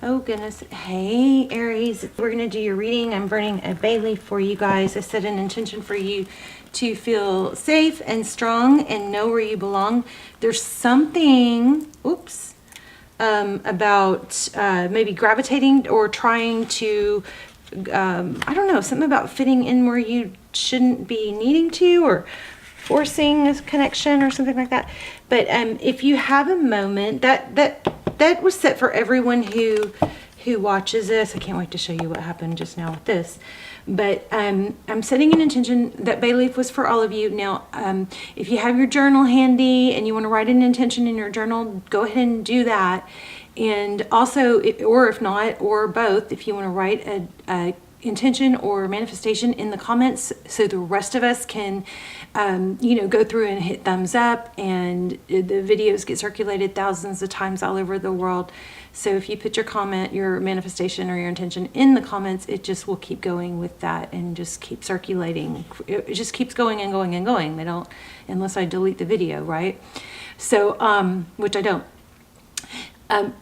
Oh goodness. Hey Aries, we're gonna do your reading. I'm burning a bay leaf for you guys. I set an intention for you to feel safe and strong and know where you belong. There's something, about maybe gravitating or trying to, I don't know, something about fitting in where you shouldn't be needing to, or forcing a connection or something like that. But if you have a moment, that was set for everyone who watches this. I can't wait to show you what happened just now with this. But I'm setting an intention. That bay leaf was for all of you. Now, if you have your journal handy and you want to write an intention in your journal, go ahead and do that. And also, or if not, or both, if you want to write a intention or manifestation in the comments so the rest of us can go through and hit thumbs up, and the videos get circulated thousands of times all over the world. So if you put your comment, your manifestation or your intention in the comments, it just will keep going with that and just keep circulating. It just keeps going and going and going. They don't, unless I delete the video, right? So which I don't.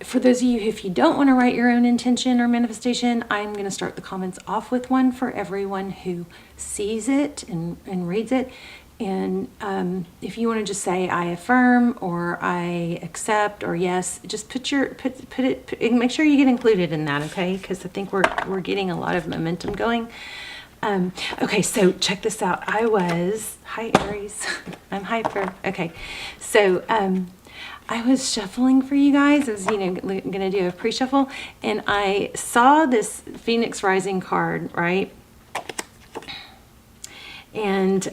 For those of you, if you don't want to write your own intention or manifestation, I'm going to start the comments off with one for everyone who sees it and reads it. And if you want to just say I affirm or I accept or yes, just put it, make sure you get included in that, okay? Because I think we're getting a lot of momentum going. Okay, so check this out. Hi Aries, I'm hyper. Okay, so I was shuffling for you guys. I was, gonna do a pre-shuffle, and I saw this Phoenix Rising card, right? And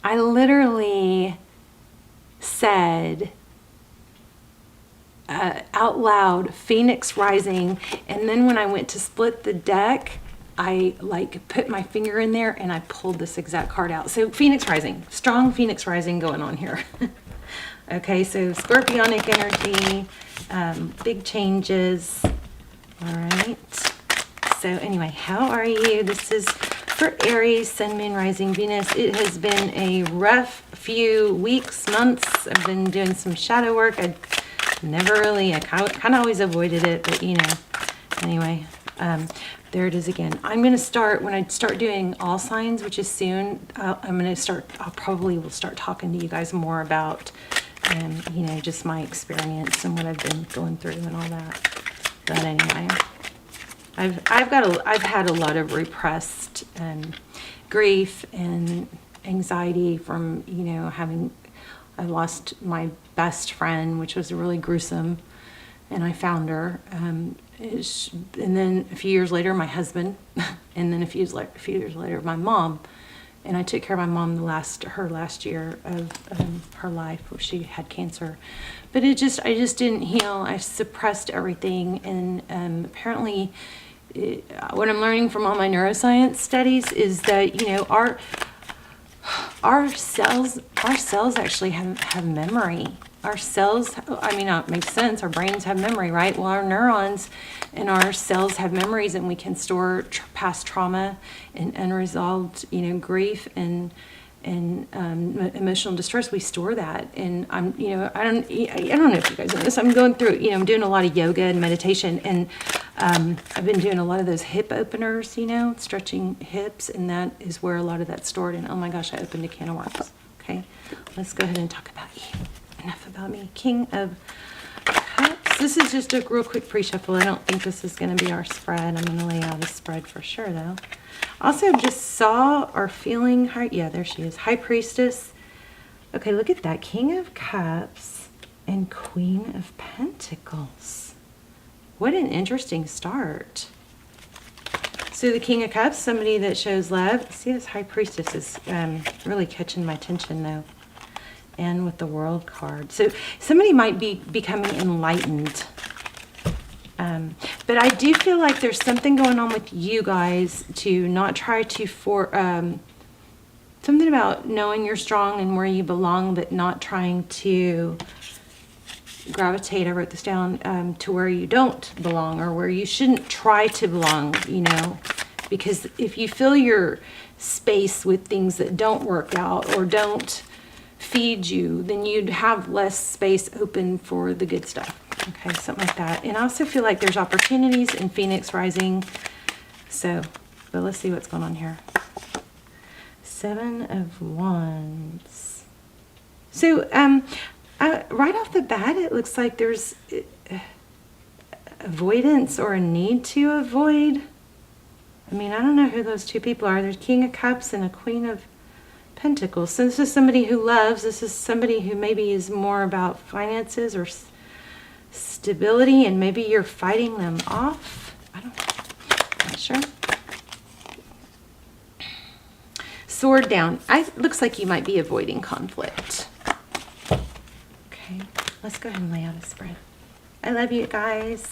I literally said out loud, Phoenix Rising, and then when I went to split the deck, I put my finger in there and I pulled this exact card out. So Phoenix Rising, strong Phoenix Rising going on here. Okay, so Scorpionic energy, big changes. All right. So anyway, how are you? This is for Aries, Sun, Moon, Rising, Venus. It has been a rough few weeks, months. I've been doing some shadow work. I kind of always avoided it, but anyway, there it is again. I'm going to start, when I start doing all signs, which is soon, I probably will start talking to you guys more about just my experience and what I've been going through and all that. But anyway, I've had a lot of repressed grief and anxiety from I lost my best friend, which was really gruesome, and I found her, and then a few years later my husband, and then a few years later my mom. And I took care of my mom her last year of her life, where she had cancer. But I just didn't heal. I suppressed everything. And apparently, what I'm learning from all my neuroscience studies is that our cells actually have memory. Our cells, it makes sense. Our brains have memory, right? Well, our neurons and our cells have memories, and we can store past trauma and unresolved, grief and emotional distress. We store that, and I don't know if you guys know this. I'm going through, I'm doing a lot of yoga and meditation, and I've been doing a lot of those hip openers, stretching hips, and that is where a lot of that's stored. And oh my gosh, I opened a can of worms. Okay, let's go ahead and talk about you. Enough about me. King of Cups. This is just a real quick pre-shuffle. I don't think this is going to be our spread. I'm going to lay out a spread for sure, though. Also, just saw or feeling yeah, there she is. High Priestess. Okay, look at that. King of Cups and Queen of Pentacles. What an interesting start. So the King of Cups, somebody that shows love. See, this High Priestess is really catching my attention, though. And with the World card. So somebody might be becoming enlightened. But I do feel like there's something going on with you guys to not try to something about knowing you're strong and where you belong, but not trying to gravitate, I wrote this down, to where you don't belong or where you shouldn't try to belong, because if you fill your space with things that don't work out or don't feed you, then you'd have less space open for the good stuff. Okay, something like that. And I also feel like there's opportunities in Phoenix rising. So, but let's see what's going on here. 7 of Wands. So, right off the bat, it looks like there's avoidance or a need to avoid. I mean, I don't know who those two people are. There's King of Cups and a Queen of Pentacles. So this is somebody who loves. This is somebody who maybe is more about finances or stability, and maybe you're fighting them off. I don't know. Not sure. Sword down. Looks like you might be avoiding conflict. Okay, let's go ahead and lay out a spread. I love you guys.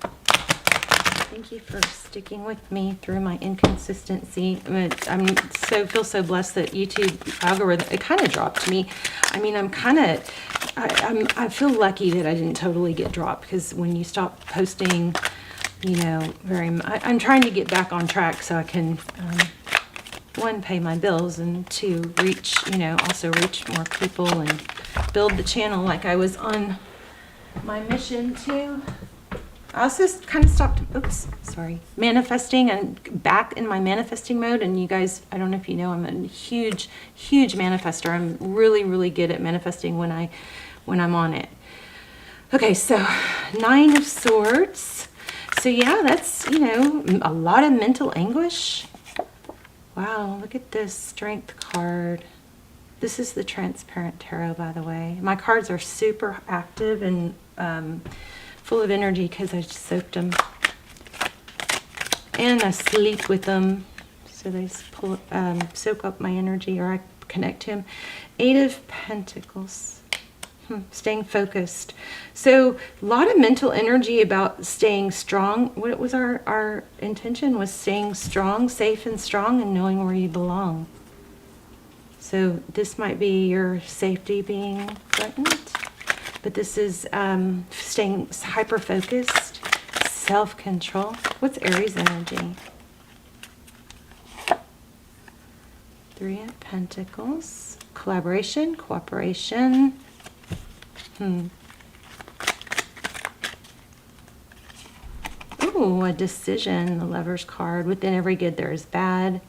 Thank you for sticking with me through my inconsistency. Feel so blessed that YouTube algorithm, it kind of dropped me. I mean, I feel lucky that I didn't totally get dropped, because when you stop posting, you know, I'm trying to get back on track so I can, one, pay my bills, and two, also reach more people and build the channel like I was on my mission to. I also kind of stopped, manifesting, and back in my manifesting mode. And you guys, I don't know if you know, I'm a huge, huge manifester. I'm really, really good at manifesting when I'm on it. Okay, so 9 of Swords. So yeah, that's, a lot of mental anguish. Wow, look at this Strength card. This is the Transparent Tarot, by the way. My cards are super active and full of energy because I just soaked them. And I sleep with them. So they soak up my energy, or I connect to them. 8 of Pentacles. Staying focused. So a lot of mental energy about staying strong. What was our intention was staying strong, safe and strong, and knowing where you belong. So this might be your safety being threatened. But this is staying hyper-focused, self-control. What's Aries energy? 3 of Pentacles. Collaboration, cooperation. Ooh, a decision, the Lover's card. Within every good there is bad.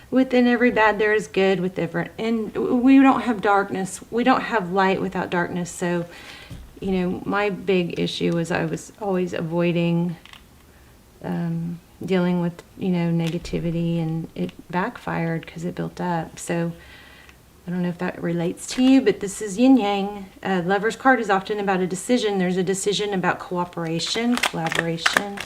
Within every bad there is good. And we don't have darkness. We don't have light without darkness. So, my big issue was I was always avoiding dealing with, negativity, and it backfired because it built up. So I don't know if that relates to you, but this is yin yang. Lover's card is often about a decision. There's a decision about cooperation, collaboration,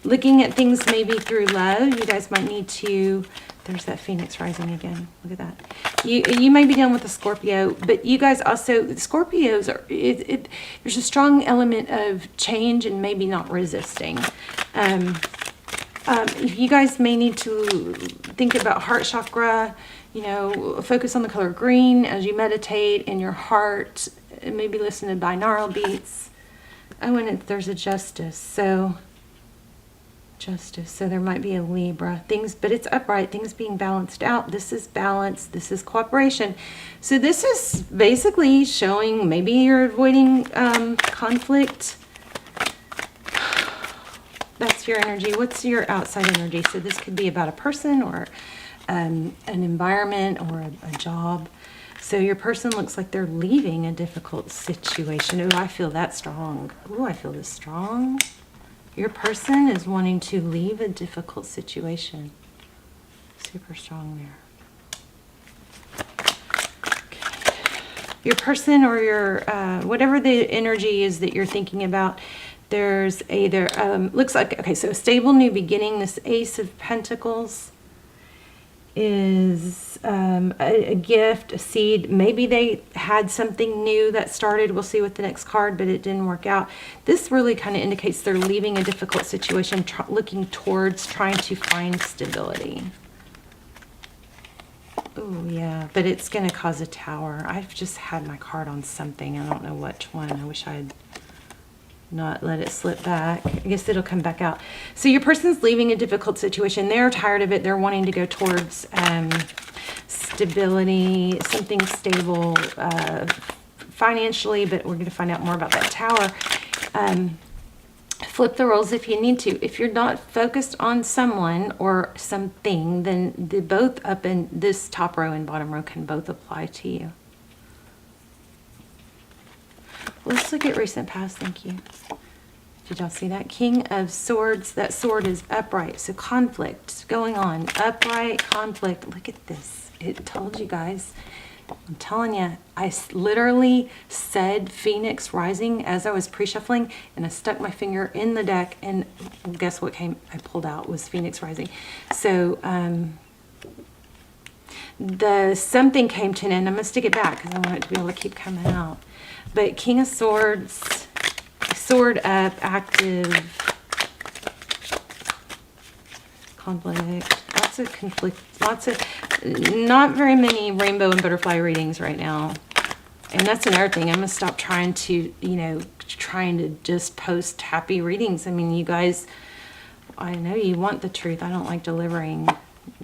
looking at things maybe through love. You guys might need to. There's that Phoenix rising again. Look at that. You may be dealing with a Scorpio, but you guys also, Scorpios are, there's a strong element of change and maybe not resisting. You guys may need to think about heart chakra, focus on the color green as you meditate in your heart, and maybe listen to binaural beats. Oh, and there's a justice. So there might be a Libra. But it's upright, things being balanced out. This is balance, this is cooperation. So this is basically showing maybe you're avoiding conflict. That's your energy. What's your outside energy? So this could be about a person, or an environment, or a job. So your person looks like they're leaving a difficult situation. Oh, I feel that strong. Oh, I feel this strong. Your person is wanting to leave a difficult situation. Super strong there. Okay. Your person, or your, whatever the energy is that you're thinking about, there's either, looks like, okay, so a stable new beginning. This Ace of Pentacles is a gift, a seed. Maybe they had something new that started. We'll see with the next card, but it didn't work out. This really kind of indicates they're leaving a difficult situation, looking towards trying to find stability. Oh, yeah, but it's going to cause a tower. I've just had my card on something. I don't know which one. I wish I had not let it slip back. I guess it'll come back out. So your person's leaving a difficult situation. They're tired of it. They're wanting to go towards stability, something stable financially, but we're going to find out more about that tower. Flip the roles if you need to. If you're not focused on someone or something, then the both up in this top row and bottom row can both apply to you. Let's look at recent past. Thank you. Did y'all see that? King of Swords. That sword is upright. So conflict going on. Upright conflict. Look at this. It told you guys. I'm telling you, I literally said Phoenix Rising as I was pre-shuffling, and I stuck my finger in the deck, and guess what I pulled out was Phoenix Rising. So the something came to an end. I'm going to stick it back because I want it to be able to keep coming out. But King of Swords, sword up, active, conflict, lots of conflict, lots of, not very many rainbow and butterfly readings right now. And that's another thing. I'm going to stop trying to, trying to just post happy readings. I mean, you guys, I know you want the truth. I don't like delivering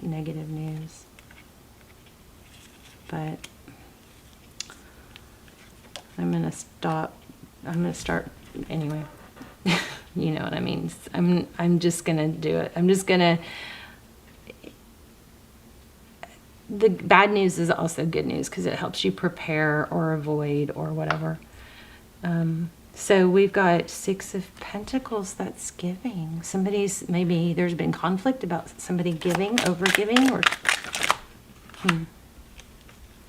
negative news. But I'm going to stop. I'm going to start anyway. You know what I mean? I'm just going to do it. I'm just going to. The bad news is also good news because it helps you prepare or avoid or whatever. So we've got Six of Pentacles. That's giving. Maybe there's been conflict about somebody giving, over giving, or.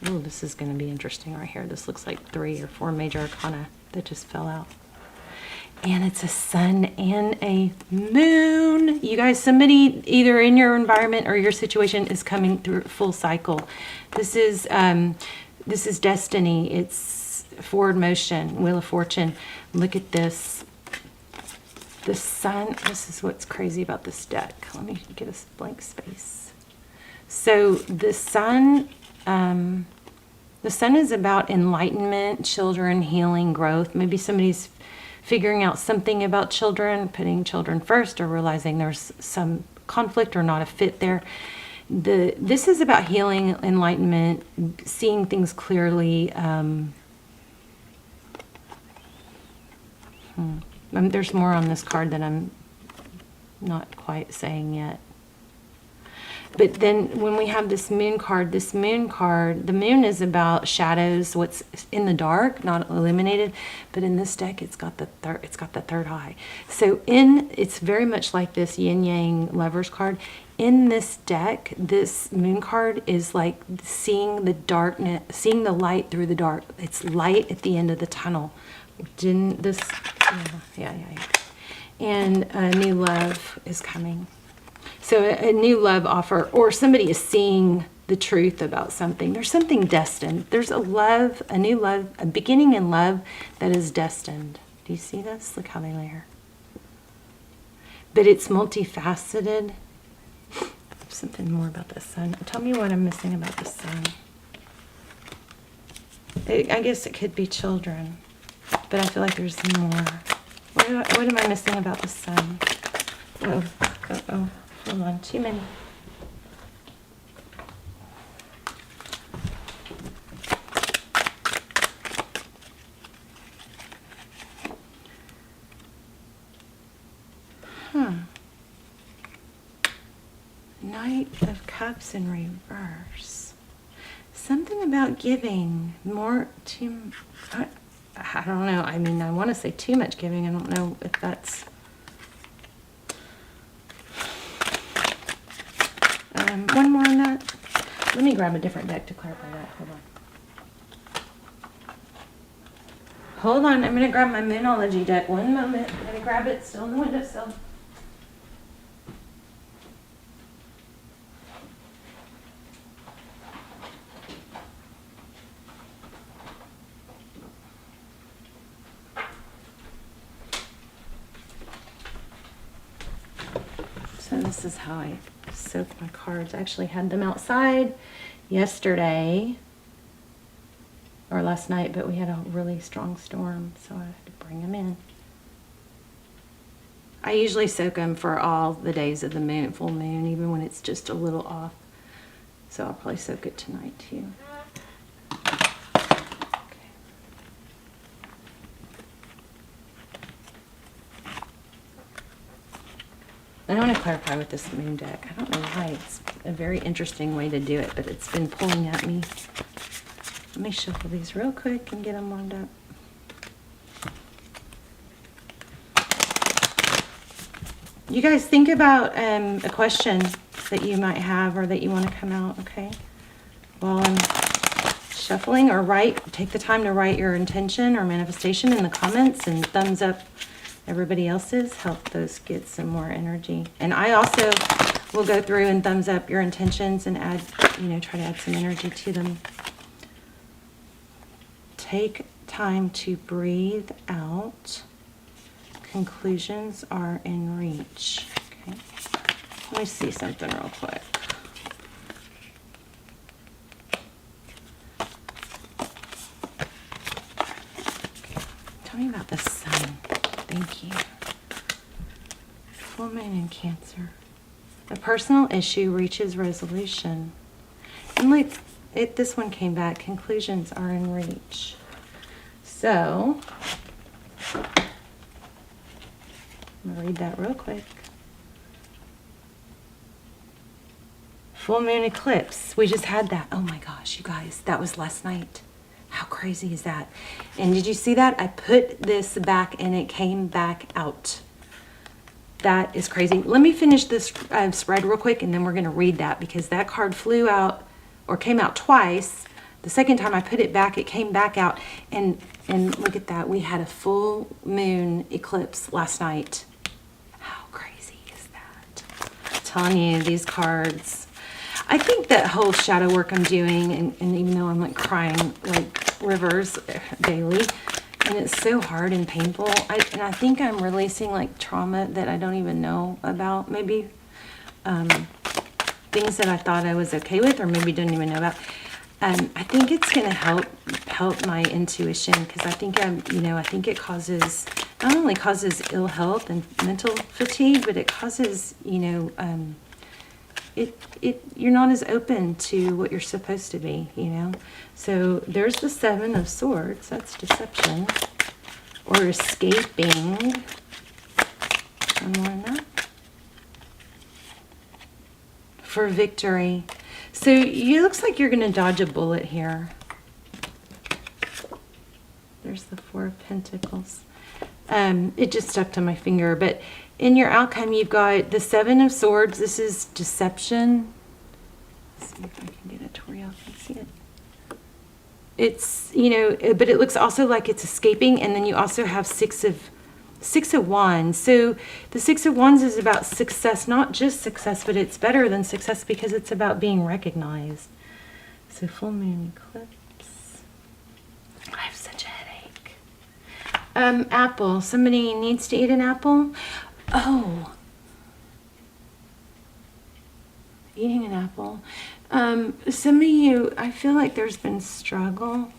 Oh, this is going to be interesting right here. This looks like 3 or 4 major arcana that just fell out. And it's a sun and a moon. You guys, somebody either in your environment or your situation is coming through full cycle. This is destiny. It's forward motion, Wheel of Fortune. Look at this. The sun, this is what's crazy about this deck. Let me get a blank space. So the sun is about enlightenment, children, healing, growth. Maybe somebody's figuring out something about children, putting children first, or realizing there's some conflict or not a fit there. This is about healing, enlightenment, seeing things clearly. There's more on this card that I'm not quite saying yet. But then when we have this moon card, the moon is about shadows, what's in the dark, not illuminated. But in this deck, it's got the third eye. So it's very much like this yin yang lovers card. In this deck, this moon card is like seeing the darkness, seeing the light through the dark. It's light at the end of the tunnel. Didn't this? Yeah. And a new love is coming. So a new love offer, or somebody is seeing the truth about something. There's something destined. There's a new love, a beginning in love that is destined. Do you see this? Look how they layer. But it's multifaceted. Something more about the sun. Tell me what I'm missing about the sun. I guess it could be children, but I feel like there's more. What am I missing about the sun? Oh. Hold on, too many. Knight of Cups in reverse. Something about giving more to. I don't know. I mean, I want to say too much giving. I don't know if that's. One more on that. Let me grab a different deck to clarify that. Hold on. I'm going to grab my Moonology deck. One moment. I'm going to grab it. Still on the windowsill. So this is how I soak my cards. I actually had them outside yesterday or last night, but we had a really strong storm, so I had to bring them in. I usually soak them for all the days of the moon, full moon, even when it's just a little off. So I'll probably soak it tonight too. Okay. I want to clarify with this moon deck. I don't know why. It's a very interesting way to do it, but it's been pulling at me. Let me shuffle these real quick and get them wound up. You guys think about a question that you might have or that you want to come out, okay? While I'm shuffling, or take the time to write your intention or manifestation in the comments, and thumbs up everybody else's. Help those get some more energy. And I also will go through and thumbs up your intentions and add, try to add some energy to them. Take time to breathe out. Conclusions are in reach. Okay. Let me see something real quick. Tell me about the sun. Thank you. Full moon in Cancer. A personal issue reaches resolution. And this one came back. Conclusions are in reach. So, I'm going to read that real quick. Full moon eclipse. We just had that. Oh my gosh, you guys. That was last night. How crazy is that? And did you see that? I put this back and it came back out. That is crazy. Let me finish this spread real quick, and then we're going to read that, because that card flew out or came out twice. The second time I put it back, it came back out. And look at that. We had a full moon eclipse last night. How crazy is that? I'm telling you, these cards. I think that whole shadow work I'm doing, and even though I'm like crying like rivers daily, and it's so hard and painful, and I think I'm releasing like trauma that I don't even know about, maybe things that I thought I was okay with, or maybe didn't even know about. I think it's going to help my intuition, because I think I think it not only causes ill health and mental fatigue, but it causes, you're not as open to what you're supposed to be, So there's the Seven of Swords. That's deception or escaping. One more than that. For victory. So it looks like you're going to dodge a bullet here. There's the Four of Pentacles. It just stuck to my finger, but in your outcome, you've got the Seven of Swords. This is deception. Let's see if I can get it to where y'all can see it. It's, but it looks also like it's escaping, and then you also have Six of Wands. So the Six of Wands is about success, not just success, but it's better than success because it's about being recognized. So full moon eclipse. I have such a headache. Apple. Somebody needs to eat an apple. Oh, eating an apple. Some of you, I feel like there's been struggle,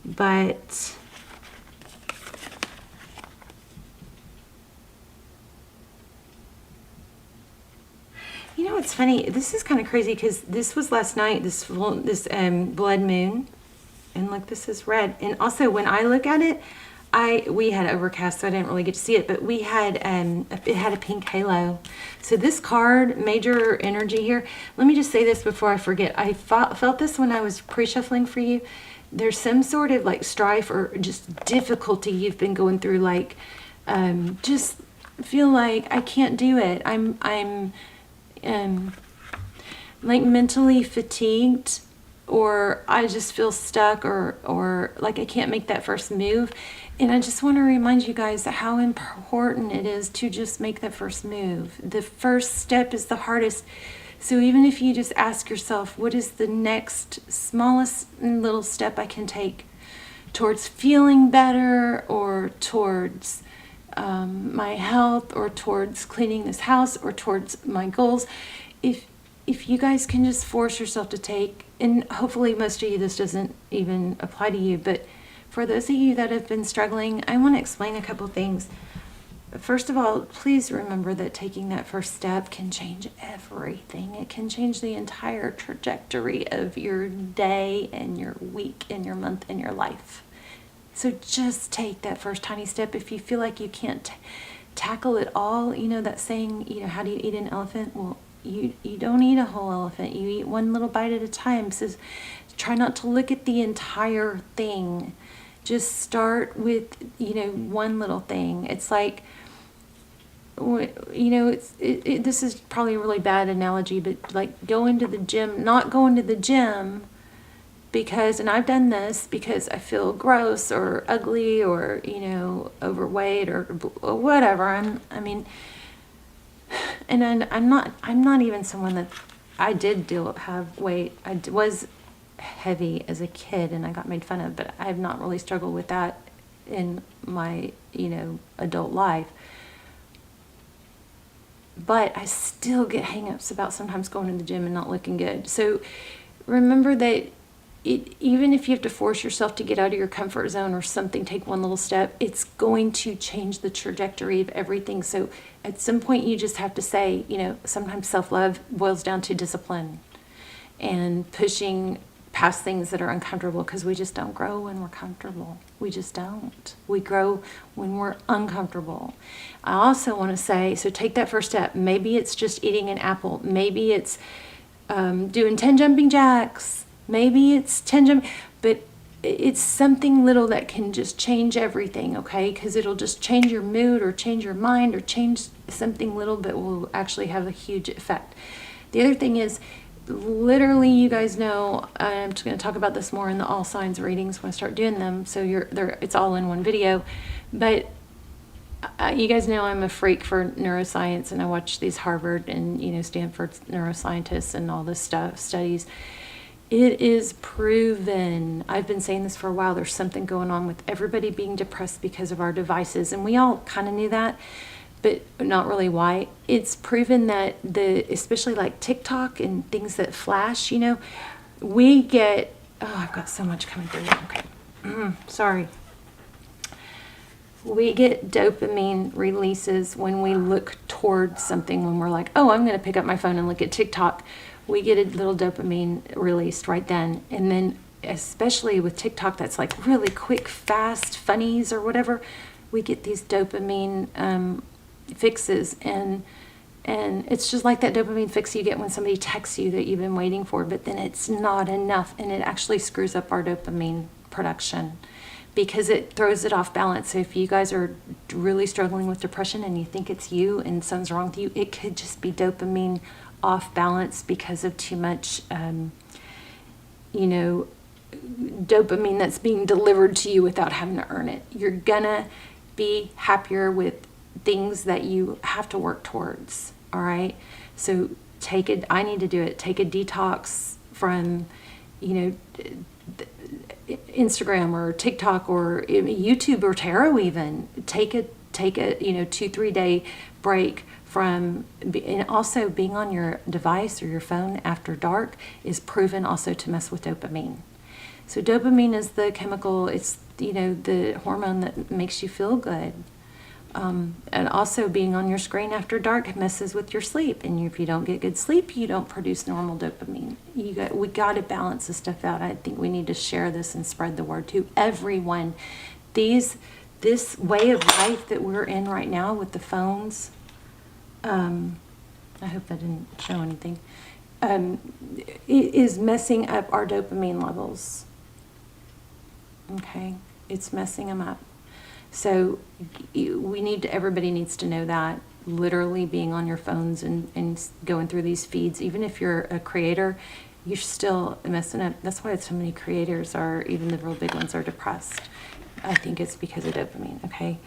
but it's funny. This is kind of crazy because this was last night, this blood moon, and look, this is red. And also when I look at it, we had overcast, so I didn't really get to see it, but we had it had a pink halo. So this card, major energy here. Let me just say this before I forget. I felt this when I was pre-shuffling for you. There's some sort of like strife or just difficulty you've been going through, like just feel like I can't do it. I'm like mentally fatigued, or I just feel stuck, or like I can't make that first move. And I just want to remind you guys how important it is to just make that first move. The first step is the hardest. So even if you just ask yourself, what is the next smallest little step I can take towards feeling better, or towards my health, or towards cleaning this house, or towards my goals. If you guys can just force yourself to take, and hopefully most of you this doesn't even apply to you, but for those of you that have been struggling, I want to explain a couple things. First of all, please remember that taking that first step can change everything. It can change the entire trajectory of your day and your week and your month and your life. So just take that first tiny step. If you feel like you can't tackle it all. You know that saying, how do you eat an elephant? Well, you don't eat a whole elephant. You eat one little bite at a time. It says, try not to look at the entire thing. Just start with, one little thing. It's like, this is probably a really bad analogy, but like going to the gym, not going to the gym because, and I've done this because I feel gross or ugly or, overweight or whatever. And I'm not even someone that, I did have weight. I was heavy as a kid and I got made fun of, but I have not really struggled with that in my, adult life. But I still get hang-ups about sometimes going to the gym and not looking good. So remember that even if you have to force yourself to get out of your comfort zone or something, take one little step, it's going to change the trajectory of everything. So at some point you just have to say, sometimes self-love boils down to discipline and pushing past things that are uncomfortable, because we just don't grow when we're comfortable. We just don't. We grow when we're uncomfortable. I also want to say, so take that first step. Maybe it's just eating an apple. Maybe it's doing 10 jumping jacks. Maybe it's 10 but it's something little that can just change everything, okay? Because it'll just change your mood or change your mind or change something little, but will actually have a huge effect. The other thing is, literally, you guys know, I'm just going to talk about this more in the all signs readings when I start doing them, so it's all in one video. But you guys know I'm a freak for neuroscience, and I watch these Harvard and Stanford neuroscientists and all this studies. It is proven. I've been saying this for a while. There's something going on with everybody being depressed because of our devices, and we all kind of knew that, but not really why. It's proven that especially like TikTok and things that flash, we get, I've got so much coming through. Okay. Sorry. We get dopamine releases when we look towards something, when we're like, I'm going to pick up my phone and look at TikTok. We get a little dopamine released right then. And then especially with TikTok, that's like really quick, fast, funnies or whatever, we get these dopamine fixes, and it's just like that dopamine fix you get when somebody texts you that you've been waiting for, but then it's not enough, and it actually screws up our dopamine production because it throws it off balance. So if you guys are really struggling with depression and you think it's you and something's wrong with you, it could just be dopamine off balance because of too much dopamine that's being delivered to you without having to earn it. You're gonna be happier with things that you have to work towards. All right. So I need to do it. Take a detox from, Instagram or TikTok or YouTube or tarot even. Take a 2-3 day break from, and also being on your device or your phone after dark is proven also to mess with dopamine. So dopamine is the chemical, it's, the hormone that makes you feel good. And also being on your screen after dark messes with your sleep. And if you don't get good sleep, you don't produce normal dopamine. We got to balance this stuff out. I think we need to share this and spread the word to everyone. This way of life that we're in right now with the phones, I hope that didn't show anything, it is messing up our dopamine levels. Okay, it's messing them up. So everybody needs to know that. Literally being on your phones and going through these feeds, even if you're a creator, you're still messing up. That's why so many creators even the real big ones, are depressed. I think it's because of dopamine, okay?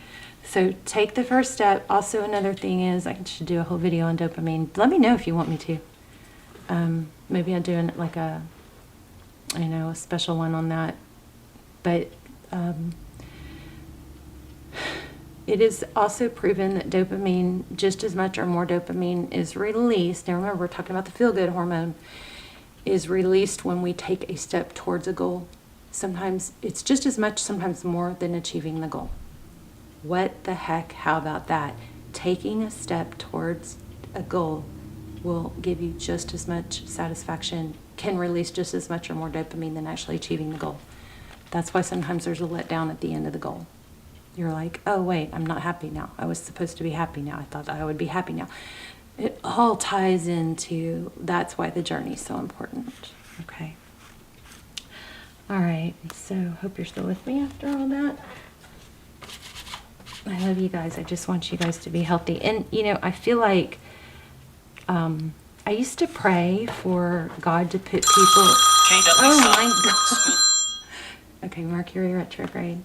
So take the first step. Also, another thing is, I should do a whole video on dopamine. Let me know if you want me to. Maybe I'll do a special one on that. But it is also proven that dopamine, just as much or more dopamine is released. Now remember, we're talking about the feel-good hormone, is released when we take a step towards a goal. Sometimes it's just as much, sometimes more than achieving the goal. What the heck? How about that? Taking a step towards a goal will give you just as much satisfaction, can release just as much or more dopamine than actually achieving the goal. That's why sometimes there's a letdown at the end of the goal. You're like, oh wait, I'm not happy now. I was supposed to be happy now. I thought I would be happy now. It all ties into, that's why the journey is so important. Okay. All right. So hope you're still with me after all that. I love you guys. I just want you guys to be healthy. And, you know, I feel like I used to pray for God to put people... Oh, my God. Okay, Mercury retrograde.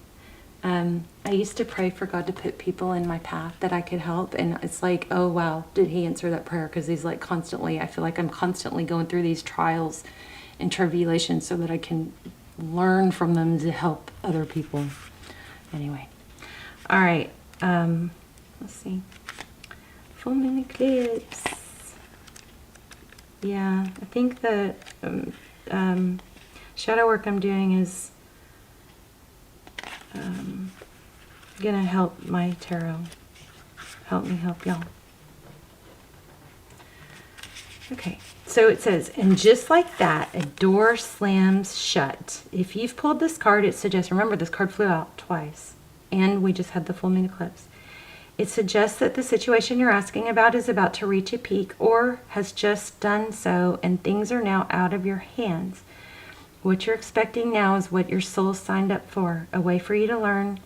I used to pray for God to put people in my path that I could help. And it's like, oh, wow, did he answer that prayer? Because he's like constantly, I feel like I'm constantly going through these trials and tribulations so that I can learn from them to help other people. Anyway. All right, let's see. Full moon eclipse. Yeah, I think the shadow work I'm doing is gonna help my tarot. Help me help y'all. Okay, so it says, and just like that, a door slams shut. If you've pulled this card, it suggests, remember this card flew out twice. And we just had the full moon eclipse. It suggests that the situation you're asking about is about to reach a peak or has just done so, and things are now out of your hands. What you're expecting now is what your soul signed up for, a way for you to learn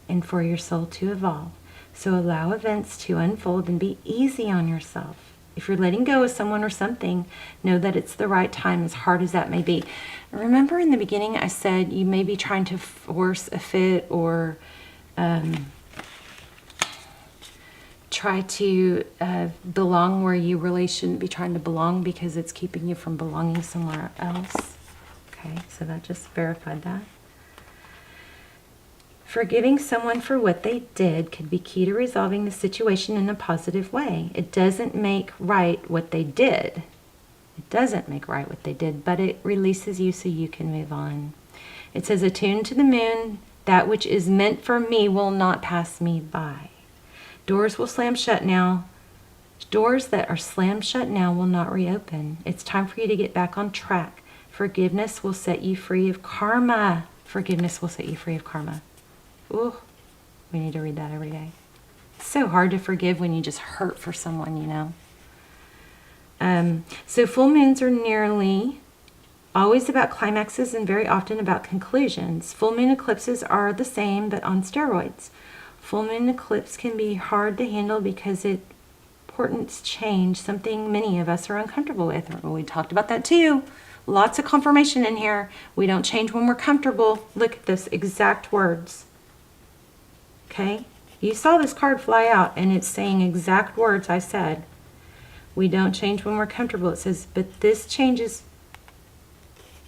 and for your soul to evolve. So allow events to unfold and be easy on yourself. If you're letting go of someone or something, know that it's the right time, as hard as that may be. Remember in the beginning I said you may be trying to force a fit or try to belong where you really shouldn't be trying to belong because it's keeping you from belonging somewhere else. Okay, so that just verified that. Forgiving someone for what they did could be key to resolving the situation in a positive way. It doesn't make right what they did. It doesn't make right what they did, but it releases you so you can move on. It says, attuned to the moon, that which is meant for me will not pass me by. Doors will slam shut now. Doors that are slammed shut now will not reopen. It's time for you to get back on track. Forgiveness will set you free of karma. Forgiveness will set you free of karma. Ooh, we need to read that every day. It's so hard to forgive when you just hurt for someone, you know. So full moons are nearly always about climaxes and very often about conclusions. Full moon eclipses are the same, but on steroids. Full moon eclipse can be hard to handle because it portents change, something many of us are uncomfortable with. We talked about that too. Lots of confirmation in here. We don't change when we're comfortable. Look at this exact words. Okay? You saw this card fly out and it's saying exact words I said. We don't change when we're comfortable. It says, but this changes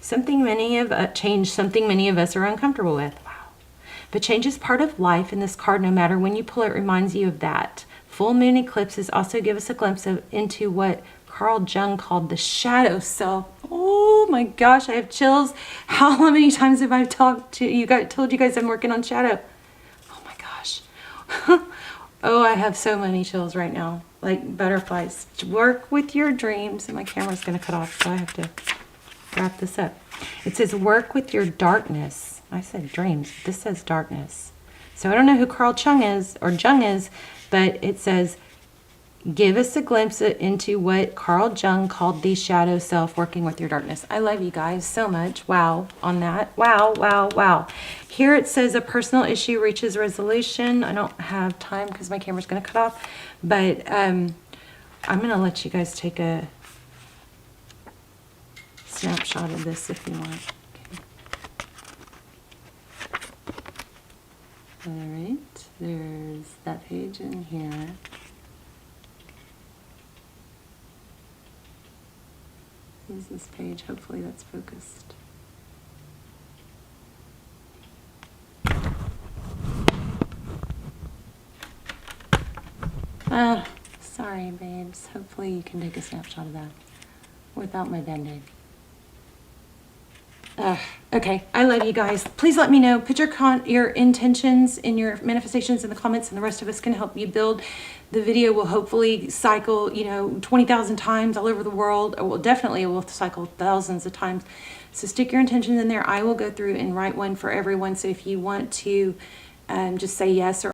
something many of us are uncomfortable with. Wow. But change is part of life, and this card, no matter when you pull it, reminds you of that. Full moon eclipses also give us a glimpse into what Carl Jung called the shadow self. Oh my gosh, I have chills. How many times have I told you guys I'm working on shadow? Oh my gosh. Oh, I have so many chills right now, like butterflies. Work with your dreams, and my camera's going to cut off, so I have to wrap this up. It says work with your darkness. I said dreams. This says darkness. So I don't know who Carl Jung is, but it says give us a glimpse into what Carl Jung called the shadow self, working with your darkness. I love you guys so much. Wow on that. Wow, wow, wow. Here it says a personal issue reaches resolution. I don't have time because my camera's going to cut off, but I'm going to let you guys take a snapshot of this if you want. Okay. All right, there's that page in here. Use this page. Hopefully that's focused. Sorry, babes. Hopefully you can take a snapshot of that without my Band-Aid. Okay, I love you guys. Please let me know. Put your intentions in your manifestations in the comments, and the rest of us can help you build. The video will hopefully cycle, 20,000 times all over the world. Well, definitely it will cycle thousands of times. So stick your intentions in there. I will go through and write one for everyone. So if you want to just say yes or